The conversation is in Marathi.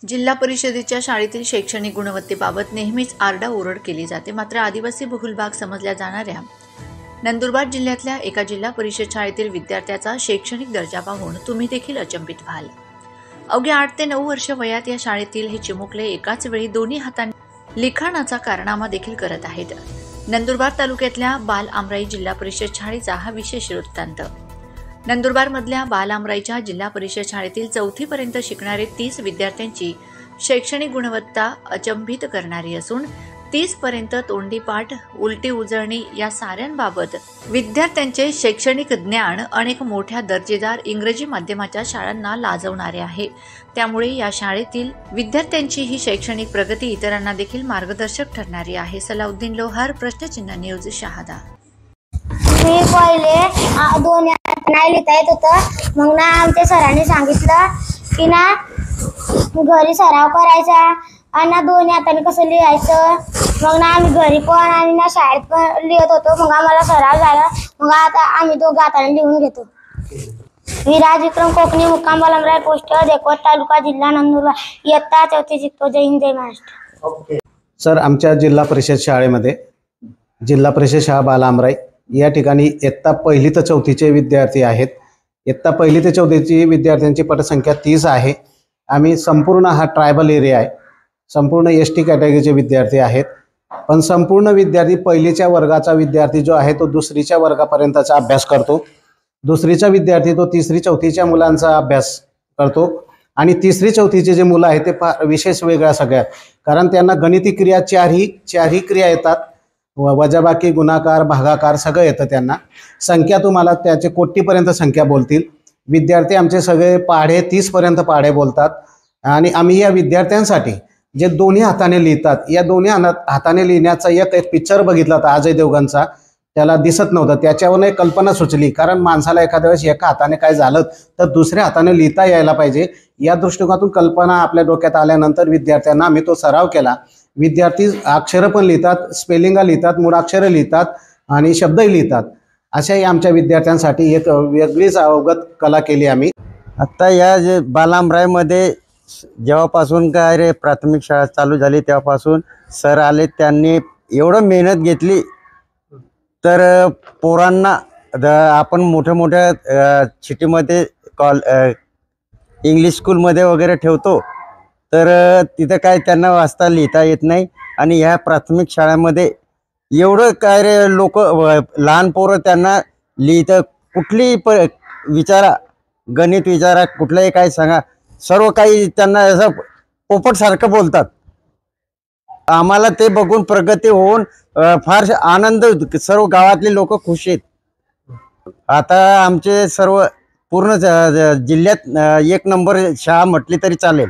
जिल्हा परिषदेच्या शाळेतील शैक्षणिक गुणवत्तेबाबत नेहमीच आरडाओरड केली जाते. मात्र आदिवासी बहुल भाग समजल्या जाणाऱ्या नंदुरबार जिल्ह्यातल्या एका जिल्हा परिषद शाळेतील विद्यार्थ्याचा शैक्षणिक दर्जा पाहून तुम्ही देखील अचंबित व्हाल. अवघ्या 8 ते 9 वर्ष वयात या शाळेतील हे चिमुकले एकाच वेळी दोन्ही हातांनी लिखाणाचा कारनामा देखील करत आहेत. नंदुरबार तालुक्यातल्या बाल आमराई जिल्हा परिषद शाळेचा हा विशेष वृत्तांत. नंदुरबारमधल्या बाल आमराईच्या जिल्हा परिषद शाळेतील 4थी पर्यंत शिकणारे 30 विद्यार्थ्यांची शैक्षणिक गुणवत्ता अचंबित करणारी असून 30 पर्यंत तोंडी पाठ, उलटी उजळणी या साऱ्यांबाबत विद्यार्थ्यांचे शैक्षणिक ज्ञान अनेक मोठ्या दर्जेदार इंग्रजी माध्यमाच्या शाळांना लाजवणारे आहे. त्यामुळे या शाळेतील विद्यार्थ्यांची ही शैक्षणिक प्रगती इतरांना देखील मार्गदर्शक ठरणारी आहे. सलाउद्दीन लोहार, प्रश्नचिन्ह न्यूज, शहादा. मी पहिले 2 नाही लिहिता येत होतं. मग ना आमच्या सरांनी सांगितलं की ना घरी सराव करायचा आणि ना 2 हाताने कसं लिहायचं. मग ना आम्ही घरी पण आणि ना शाळेत पण लिहत होतो. मग आम्हाला सराव झाला. मग आता आम्ही 2 हाताने लिहून घेतो. विराज विक्रम कोकणी, मुक्काम बाल आमराई, पोस्ट देखवत, तालुका, जिल्हा नंदुरबार. इयत्ता 4थी शिकतो. जय हिंद, जय महाराष्ट्र. सर, आमच्या जिल्हा परिषद शाळेमध्ये जिल्हा परिषद शाळा बाल आमराई या ठिकाणी इयत्ता 1ली ते 4थीचे विद्यार्थी आहेत. इयत्ता 1ली ते 4थीची विद्यार्थ्यांची पटसंख्या 30 आहे. आम्ही संपूर्ण हा ट्रायबल एरिया आहे. संपूर्ण ST कॅटेगरीचे विद्यार्थी आहेत. पण संपूर्ण विद्यार्थी 1लीच्या वर्गाचा विद्यार्थी जो आहे तो 2रीच्या वर्गापर्यंतचा अभ्यास करतो. 2रीचा विद्यार्थी तो 3री 4थीच्या मुलांचा अभ्यास करतो. आणि 3री 4थीचे जे मुलं आहेत ते फार विशेष वेगळ्या सगळ्यात, कारण त्यांना गणिती क्रिया चारही क्रिया येतात. वजाबाकी, गुणाकार, भागाकार सगळं येतं त्यांना. संख्या तुम्हाला त्याचे कोटीपर्यंत संख्या बोलतील. विद्यार्थी आमचे सगळे पाढे 30 पर्यंत पाढे बोलतात. आणि आम्ही या विद्यार्थ्यांसाठी जे दोन्ही हाताने लिहितात, या दोन्ही हाताने लिहिण्याचा एक पिक्चर बघितला होता अजय देवगणचा. त्याला दिसत नव्हतं. त्याच्यावरून एक कल्पना सुचली, कारण माणसाला एखाद्या वेळेस एका हाताने काय झालं तर दुसऱ्या हाताने लिहिता यायला पाहिजे. या दृष्टिकोनातून कल्पना आपल्या डोक्यात आल्यानंतर विद्यार्थ्यांना आम्ही तो सराव केला. विद्यार्थी अक्षरं पण लिहितात, स्पेलिंगा लिहितात, मूळाक्षरं लिहितात आणि शब्दही लिहितात. अशाही आमच्या विद्यार्थ्यांसाठी एक वेगळीच अवगत कला केली आम्ही. आता या जे बाल आमराईमध्ये जेव्हापासून काय रे प्राथमिक शाळा चालू झाली तेव्हापासून सर आले. त्यांनी एवढं मेहनत घेतली तर पोरांना आपण मोठ्या सिटीमध्ये इंग्लिश स्कूलमध्ये वगैरे ठेवतो तर तिथं काय त्यांना वाचता लिहिता येत नाही. आणि ह्या प्राथमिक शाळेमध्ये एवढं काय रे लोक लहान पोरं त्यांना लिहितं कुठलीही विचारा, गणित विचारा, कुठलंही काय सांगा, सर्व काही त्यांना असं पोपटसारखं बोलतात. आम्हाला ते बघून प्रगती होऊन फार आनंद, सर्व गावातले लोक खुश आहेत. आता आमचे सर्व पूर्ण जिल्ह्यात 1 नंबर शाळा म्हटली तरी चालेल.